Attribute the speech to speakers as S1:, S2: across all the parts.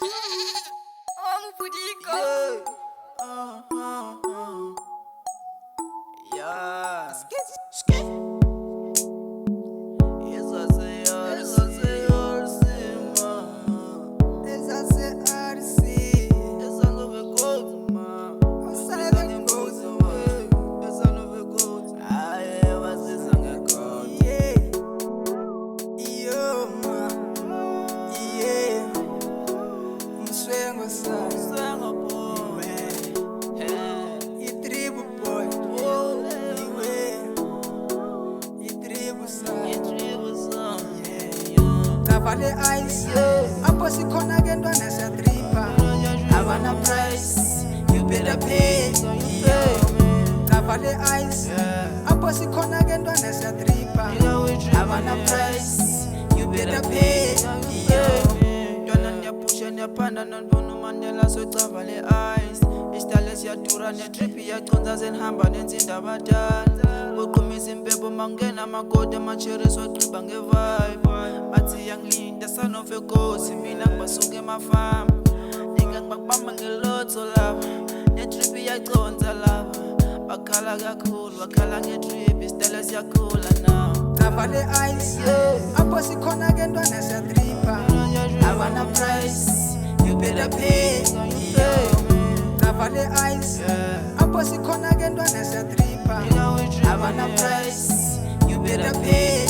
S1: Oh, pudico.
S2: Yeah.
S3: Vale ice, hapo sikhona ke ntwana siyatripa, abana price, you better pay. Vale ice, hapo sikhona ke ntwana siyatripa, abana price, you better pay.
S2: Ntwana niyapusha niyaphanda nantona Mandela socava le ice. Isitale siyadura netrip iyaconza senihamba nenzinda abadala. Uqhumisa impepho mangena amakode amacheri soqiba ngevibe. Bathi yangilinda son of a ghost, mina ngibasuka emafama. Ngingakubamba ngelotho lapha, netrip iyaconza lapha. Bakhala kakhulu, bakhala ngetrip, isitale siyakhula now.
S3: Vale ice, hapo sikhona ke ntwana siyatripa, abana price, you better pay. Vale ice, hapo sikhona ke ntwana siyatripa, abana price, you better pay.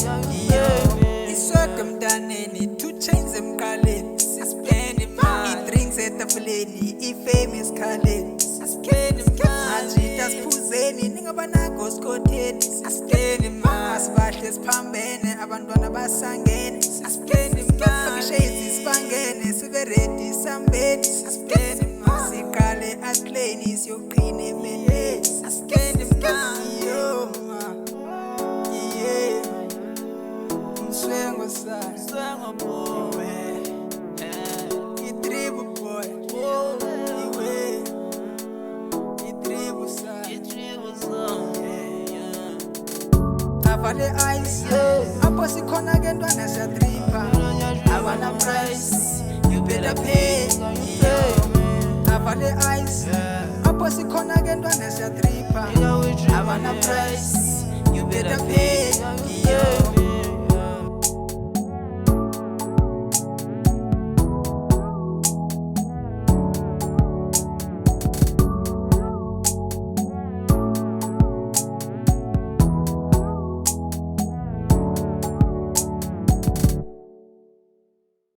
S3: Isweka mntaneni, 2 chains emqaleni, sispend imali, i-drinks etafuleni, ifame esikhaleni, sispend imali, majita siphuzeni, ningabanako skotheni, sispend imali, asibahle siphambene, abantwana basangene, sispend imali, fakishezi sibangene, sibe ready sambeni, sispend imali, siqale akleni, siyoqina emeleni, sispend imali, yo ma, yeah. Swengo sana,
S2: Swengo boy,
S3: itribu boy, iwe, itribu sana. Vale ice, hapo sikhona ke ntwana siyatripa, abana price, you better pay. Vale ice, hapo sikhona ke ntwana siyatripa, abana price, you better pay.